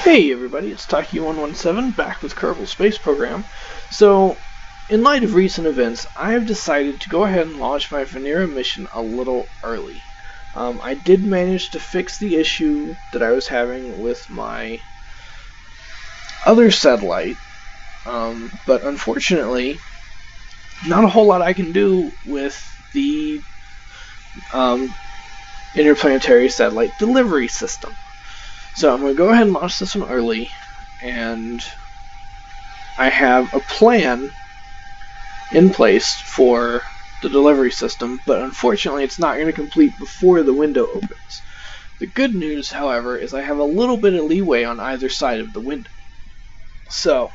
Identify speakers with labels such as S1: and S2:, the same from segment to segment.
S1: Hey everybody, it's Taki 117 back with Kerbal Space Program. So, in light of recent events, I have decided to go ahead and launch my Venera mission a little early. I did manage to fix the issue that I was having with my other satellite, but unfortunately, not a whole lot I can do with the interplanetary satellite delivery system. So I'm going to go ahead and launch this one early, and I have a plan in place for the delivery system, but unfortunately it's not going to complete before the window opens. The good news, however, is I have a little bit of leeway on either side of the window. So,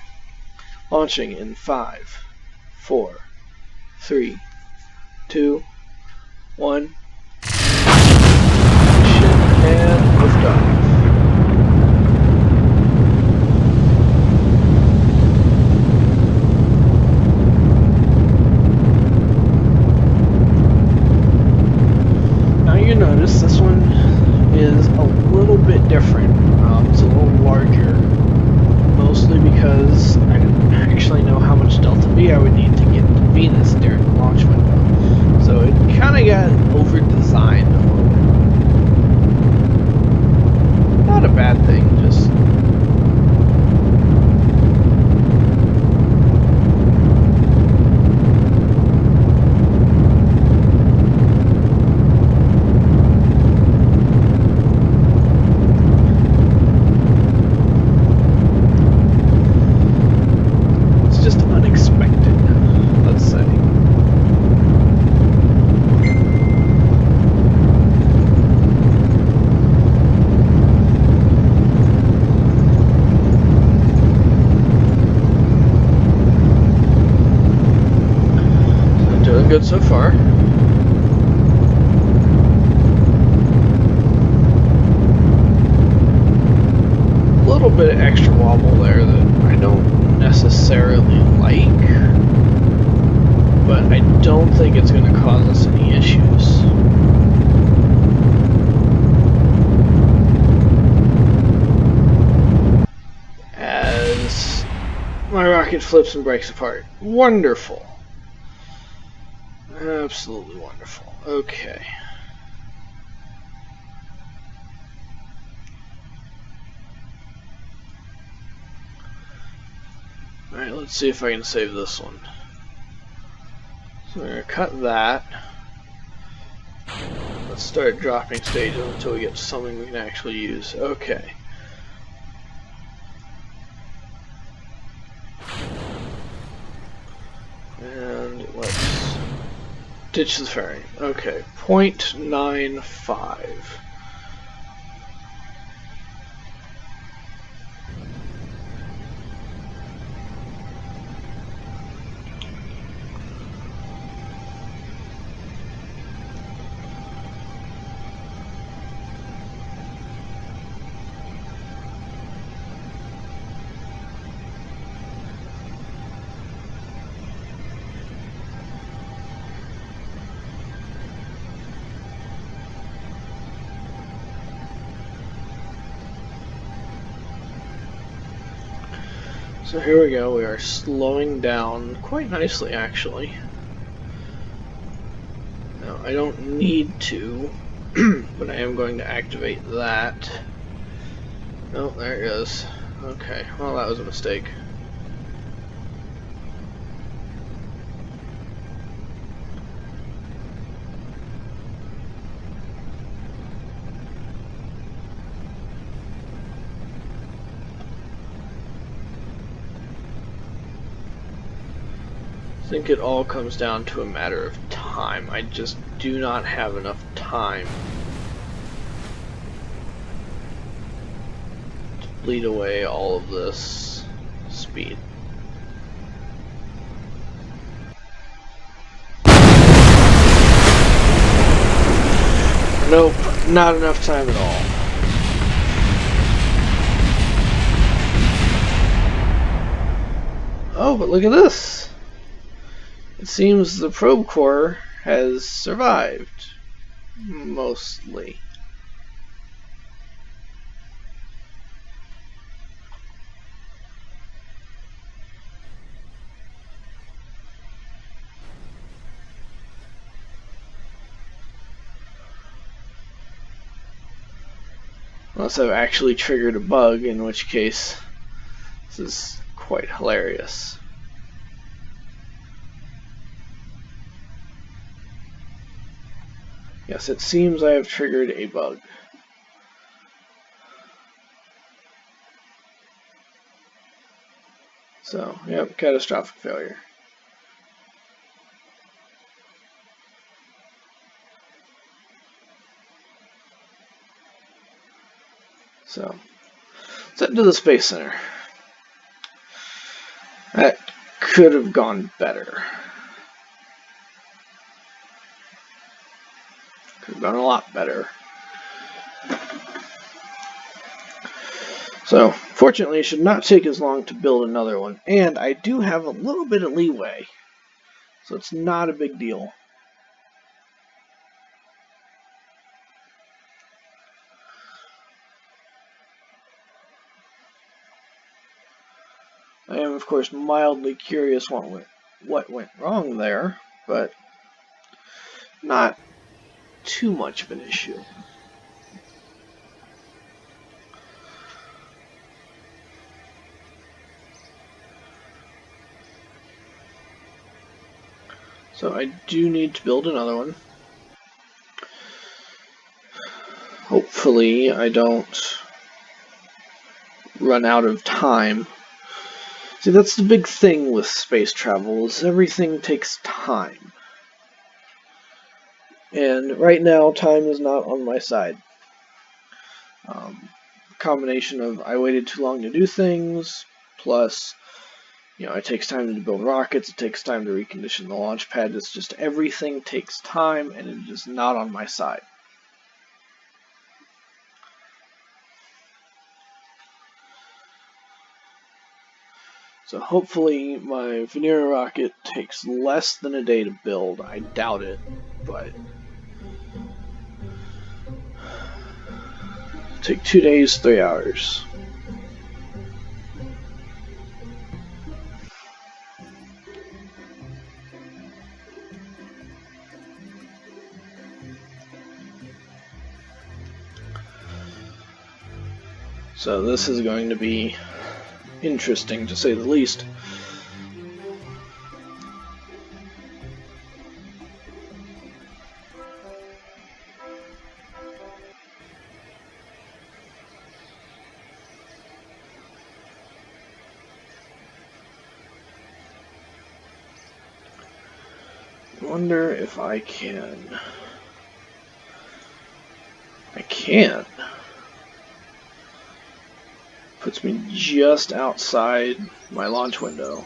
S1: launching in 5, 4, 3, 2, 1, and liftoff. You notice this one is a little bit different. It's a little larger, mostly because I didn't actually know how much delta V I would need to get to Venus during the launch window. So it kind of got over-designed a little bit. Not a bad thing, just... good so far. A little bit of extra wobble there that I don't necessarily like, but I don't think it's going to cause us any issues. As my rocket flips and breaks apart. Wonderful. Absolutely wonderful. Okay. Alright, let's see if I can save this one. So we're going to cut that. Let's start dropping stages until we get to something we can actually use. Okay. And let's ditch the fairing. Okay, 0.95. So here we go, we are slowing down quite nicely actually. Now I don't need to, but I am going to activate that. Oh, there it goes. Okay, well that was a mistake. I think it all comes down to a matter of time. I just do not have enough time to bleed away all of this speed. Nope, not enough time at all. Oh, but look at this! It seems the probe core has survived, mostly. Unless I've actually triggered a bug, in which case this is quite hilarious. Yes, it seems I have triggered a bug. So, yep, catastrophic failure. So, let's head to the Space Center. That could have gone better. Could have gone a lot better. So, fortunately, it should not take as long to build another one. And I do have a little bit of leeway. So it's not a big deal. I am, of course, mildly curious what went wrong there, but not too much of an issue. So I do need to build another one. Hopefully I don't run out of time. See, that's the big thing with space travel, is everything takes time. And right now, time is not on my side. Combination of I waited too long to do things, plus, it takes time to build rockets, it takes time to recondition the launch pad. It's just everything takes time, and it is not on my side. So hopefully my Venera rocket takes less than a day to build. I doubt it, but take 2 days, 3 hours. So this is going to be interesting, to say the least. I wonder if I can. I can. Puts me just outside my launch window.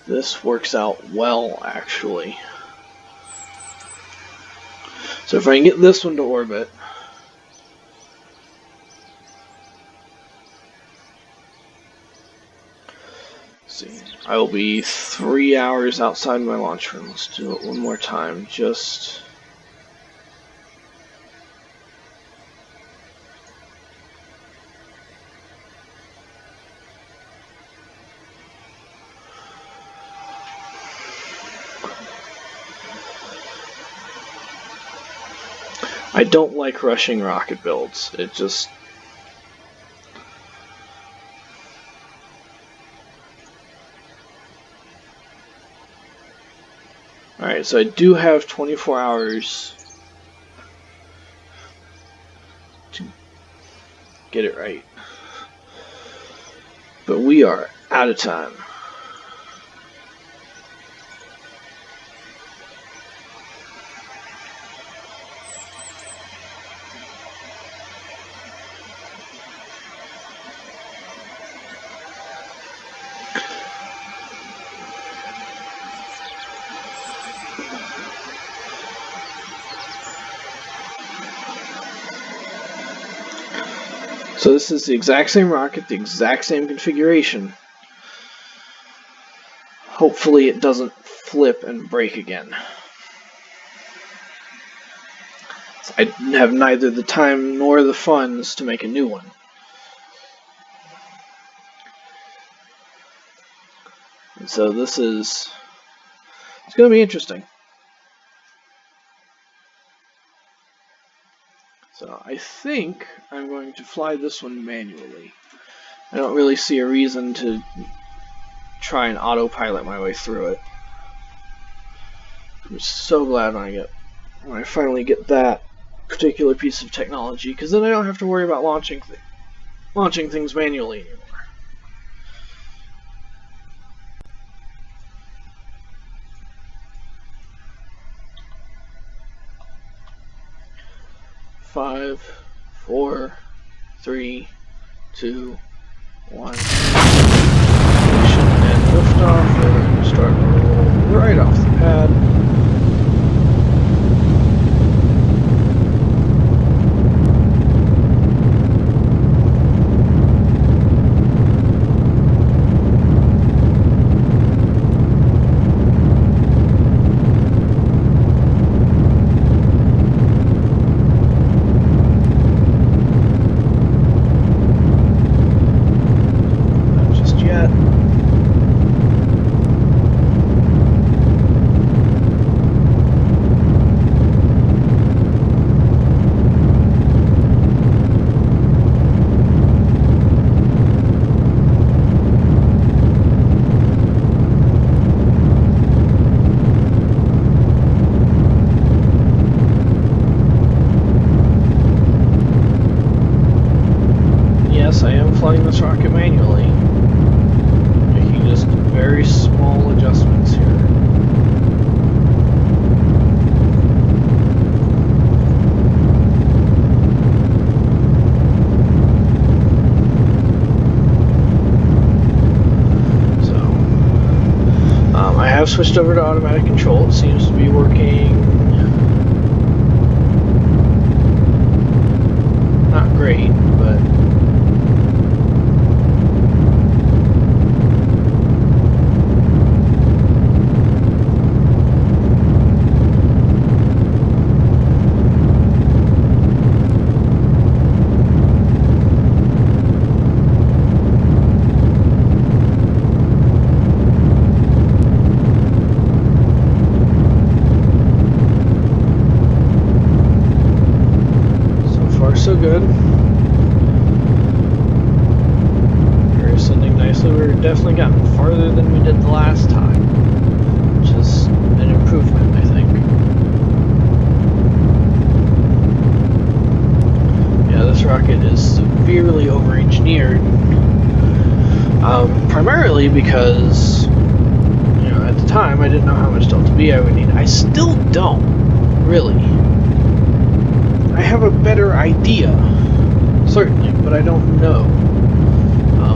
S1: This works out well, actually. So if I can get this one to orbit, see, I will be 3 hours outside my launch room. Let's do it one more time. Just I don't like rushing rocket builds. It just... Alright, so I do have 24 hours to get it right. But we are out of time. So this is the exact same rocket, the exact same configuration. Hopefully it doesn't flip and break again. I have neither the time nor the funds to make a new one. And so it's going to be interesting. So I think I'm going to fly this one manually. I don't really see a reason to try and autopilot my way through it. I'm so glad when I finally get that particular piece of technology, because then I don't have to worry about launching things manually anymore. Five, 4, 3, 2, 1. Ignition and liftoff. We're going to start roll right off the pad. Yes, I am flying this rocket manually, making just very small adjustments here. So, I have switched over to automatic control. It seems to be working not great, but so good. We're ascending nicely. We've definitely gotten farther than we did the last time, which is an improvement, I think. Yeah, this rocket is severely over-engineered, primarily because, at the time I didn't know how much Delta V I would need. I still don't, really. I have a better idea, certainly, but I don't know,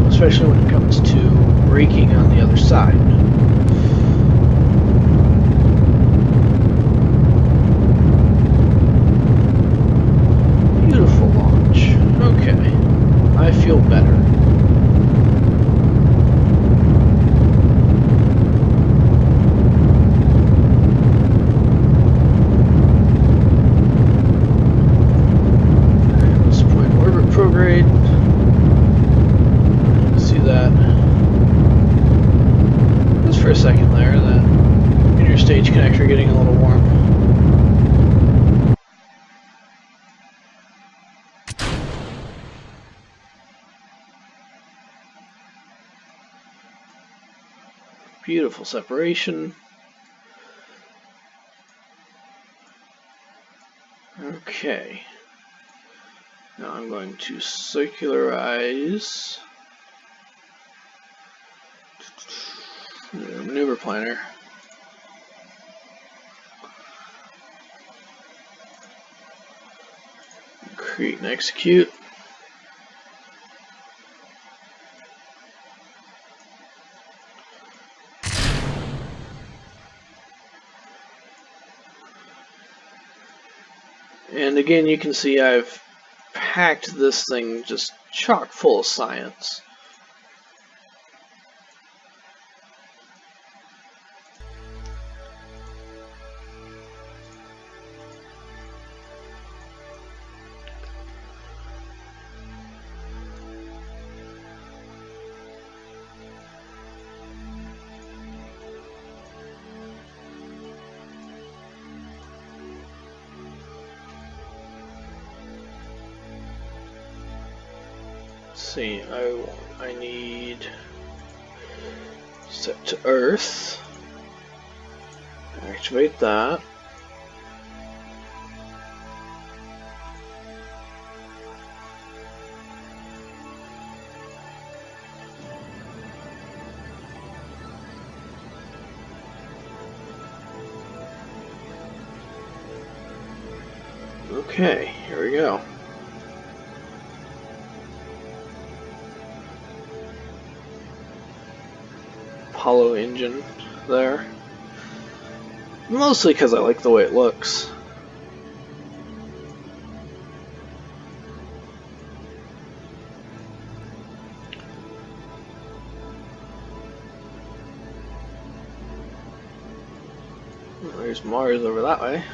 S1: especially when it comes to braking on the other side. Beautiful launch. Okay, I feel better. Prograde. You can see that just for a second there, that interstage connector getting a little warm. Beautiful separation. Okay. Now I'm going to circularize the maneuver planner. Create and execute. And again, you can see I've packed this thing just chock full of science. see, I need set to Earth. Activate that. Okay, here we go. Apollo engine there. Mostly because I like the way it looks. There's Mars over that way.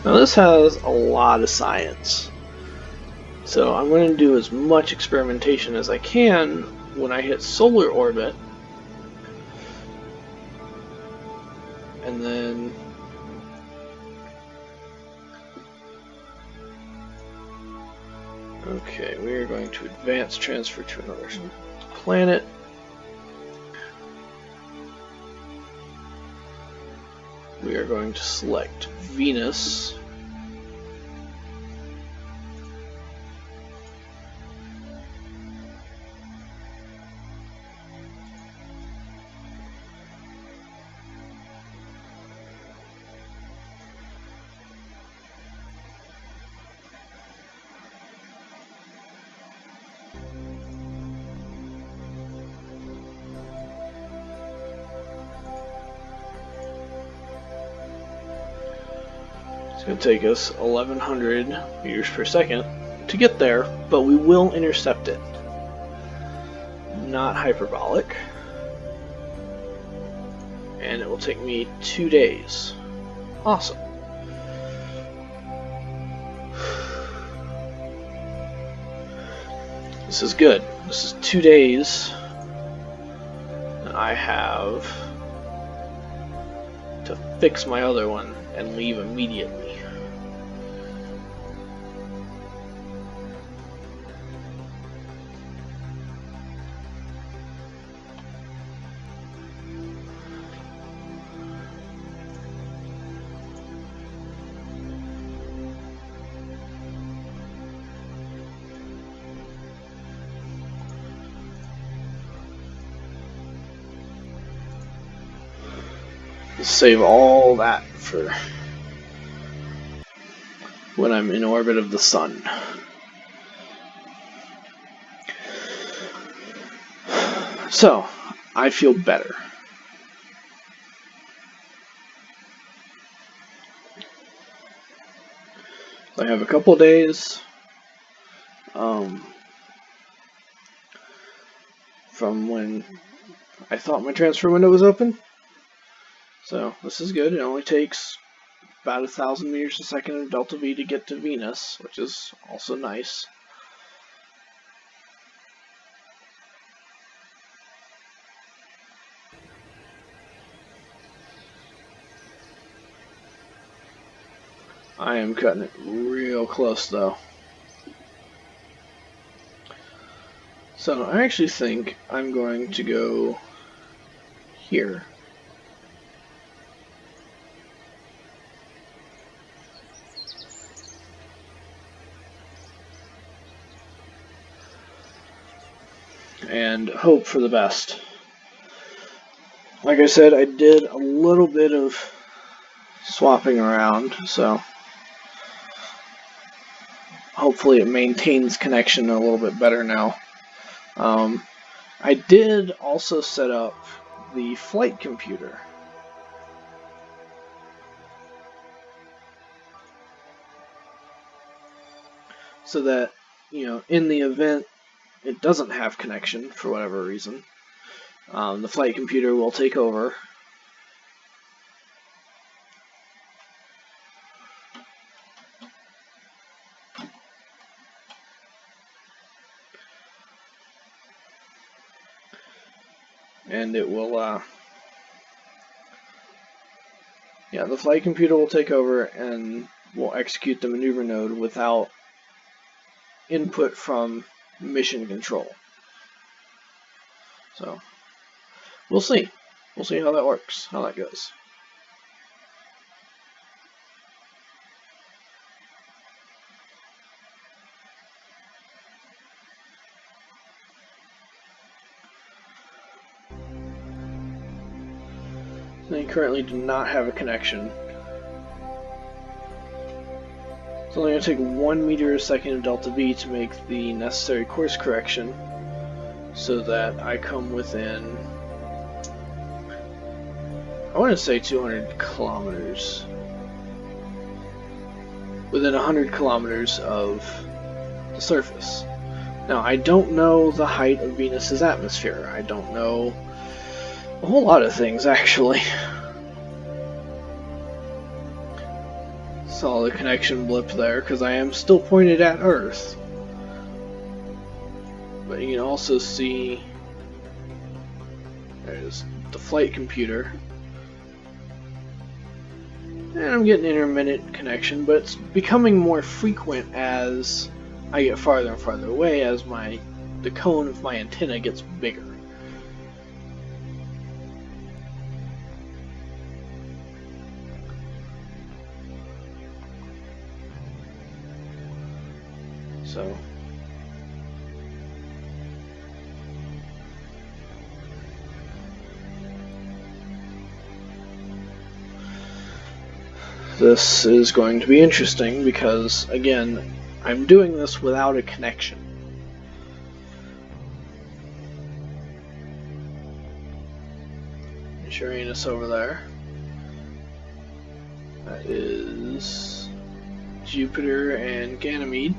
S1: Now this has a lot of science, so I'm going to do as much experimentation as I can when I hit solar orbit, and then okay, we are going to advance transfer to another planet. We are going to select Venus. It's going to take us 1100 meters per second to get there, but we will intercept it. Not hyperbolic. And it will take me 2 days. Awesome. This is good. This is 2 days that I have to fix my other one and leave immediately. Save all that for when I'm in orbit of the sun. So, I feel better. I have a couple days from when I thought my transfer window was open. So this is good. It only takes about 1,000 meters a second of delta V to get to Venus, which is also nice. I am cutting it real close though. So I actually think I'm going to go here. And hope for the best. Like I said, I did a little bit of swapping around, so hopefully it maintains connection a little bit better now. I did also set up the flight computer. So that, in the event it doesn't have connection for whatever reason, the flight computer will take over and it will, yeah, the flight computer will take over and will execute the maneuver node without input from mission control. So, we'll see. We'll see how that works, how that goes. They currently do not have a connection. It's only going to take 1 meter a second of delta V to make the necessary course correction so that I come within, I want to say 200 kilometers. Within 100 kilometers of the surface. Now, I don't know the height of Venus's atmosphere. I don't know a whole lot of things, actually. Saw the connection blip there because I am still pointed at Earth. But you can also see there's the flight computer. And I'm getting intermittent connection, but it's becoming more frequent as I get farther and farther away, as the cone of my antenna gets bigger. So this is going to be interesting because, again, I'm doing this without a connection. Uranus over there. That is Jupiter and Ganymede.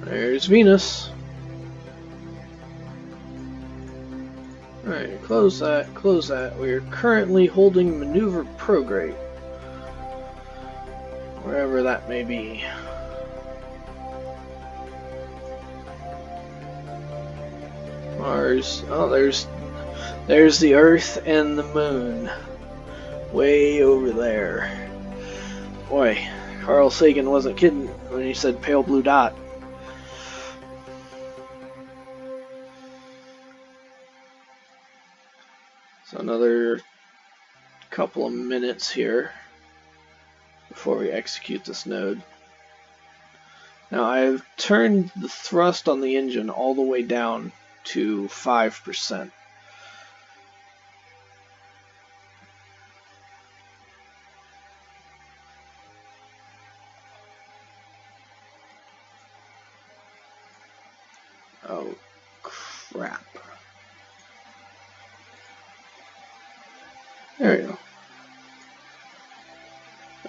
S1: There's Venus. Alright, close that, close that. We are currently holding maneuver prograde. Wherever that may be. Mars. Oh, there's the Earth and the Moon. Way over there. Boy, Carl Sagan wasn't kidding when he said pale blue dot. So another couple of minutes here before we execute this node. Now I've turned the thrust on the engine all the way down to 5%. Oh, crap. There we go.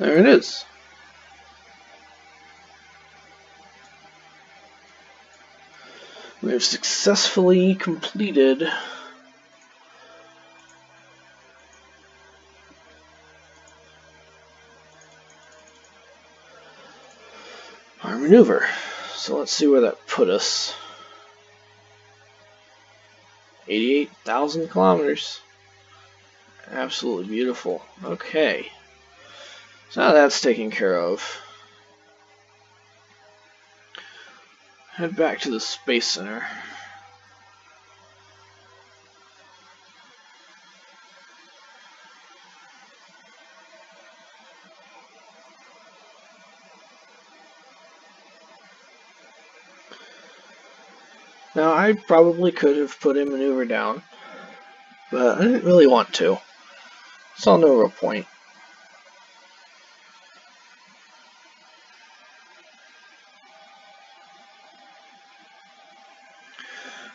S1: There it is. We have successfully completed our maneuver. So let's see where that put us. 88,000 kilometers. Absolutely beautiful. Okay. So now that's taken care of. Head back to the Space Center. Now, I probably could have put a maneuver down, but I didn't really want to. Saw no real point.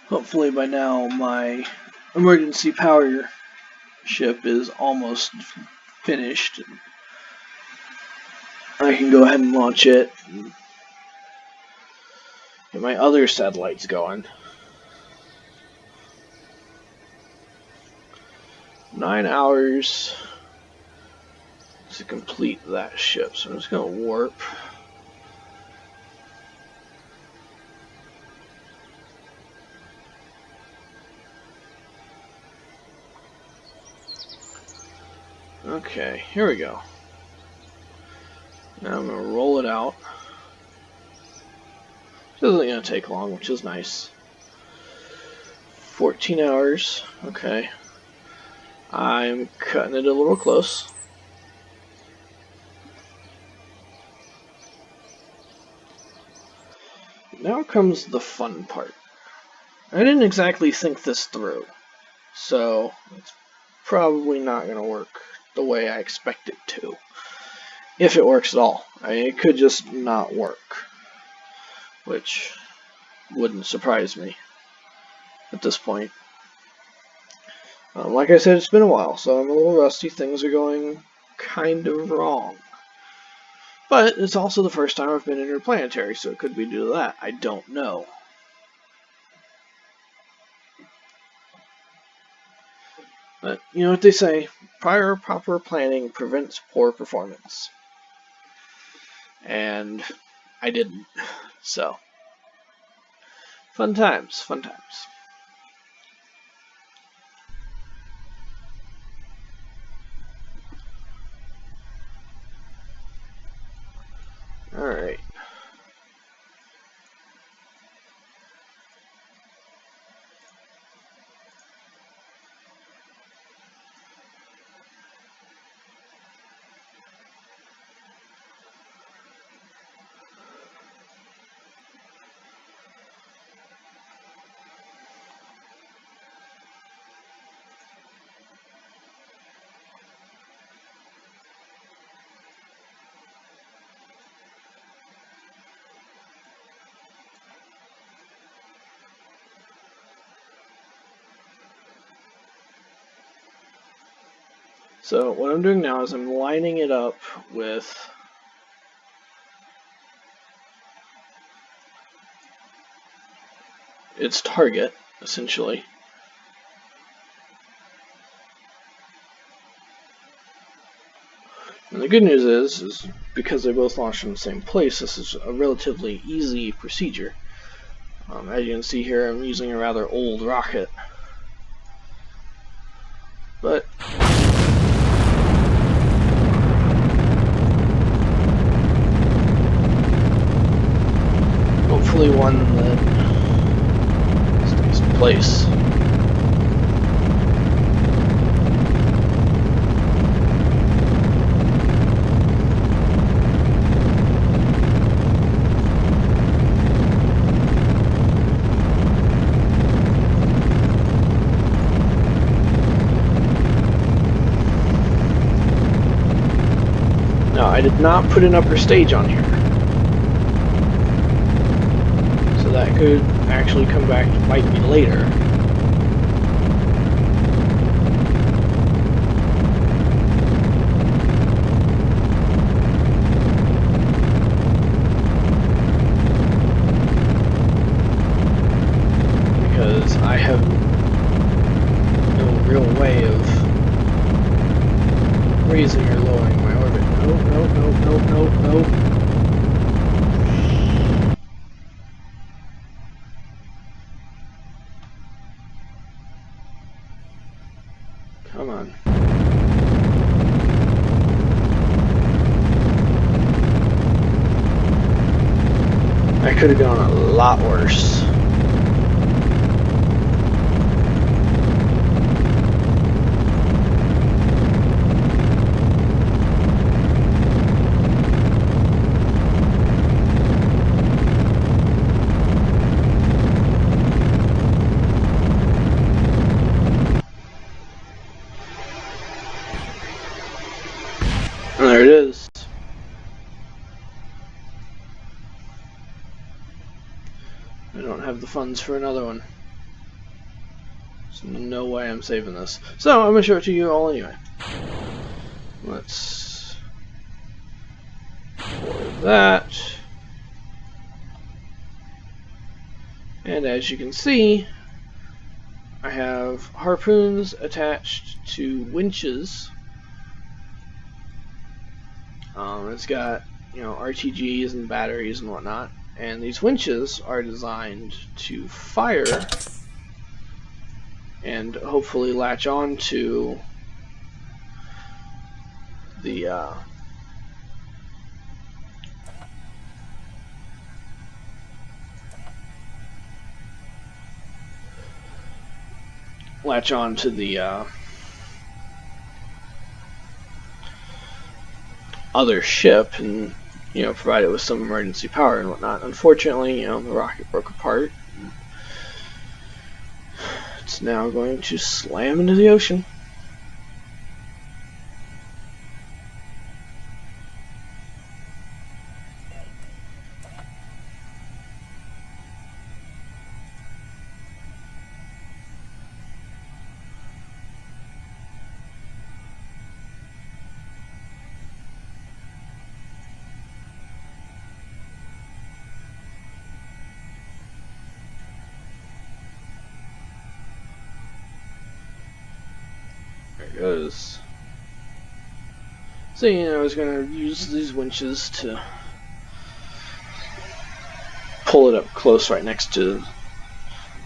S1: Hopefully by now my emergency power ship is almost finished. I can go ahead and launch it and get my other satellites going. 9 hours to complete that ship, so I'm just going to warp Okay, here we go. Now I'm going to roll it out. This isn't going to take long, which is nice. 14 hours. Okay. I'm cutting it a little close. Now comes the fun part. I didn't exactly think this through, so it's probably not going to work the way I expect it to. If it works at all. I mean, it could just not work, which wouldn't surprise me at this point. Like I said, it's been a while, so I'm a little rusty. Things are going kind of wrong. But it's also the first time I've been interplanetary, so it could be due to that. I don't know. But you know what they say, prior proper planning prevents poor performance. And I didn't. So, fun times, fun times. Alright. So what I'm doing now is I'm lining it up with its target, essentially. And the good news is because they both launched from the same place, this is a relatively easy procedure. As you can see here, I'm using a rather old rocket. But hopefully one that stays in place. I did not put an upper stage on here, so that could actually come back to bite me later. Because I have no real way of raising or lowering my orbit. No. Come on. I could have gone a lot worse. There it is. I don't have the funds for another one. There's no way I'm saving this. So I'm going to show it to you all anyway. Let's forward that. And as you can see, I have harpoons attached to winches. It's got, RTGs and batteries and whatnot, and these winches are designed to fire and hopefully latch on to the latch on to the other ship and, you know, provide it with some emergency power and whatnot. Unfortunately, you know, the rocket broke apart. It's now going to slam into the ocean. There it goes. So, you know, I was going to use these winches to pull it up close right next to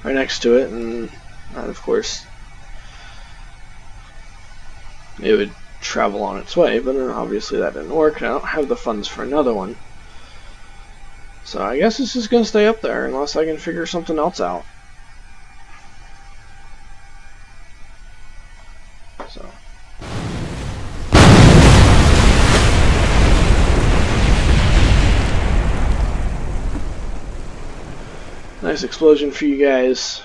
S1: it, and of course it would travel on its way, but obviously that didn't work, and I don't have the funds for another one. So I guess it's just going to stay up there unless I can figure something else out. So. Nice explosion for you guys.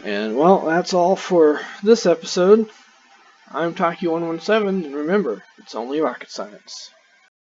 S1: And, well, that's all for this episode. I'm Taki117, and remember, it's only rocket science.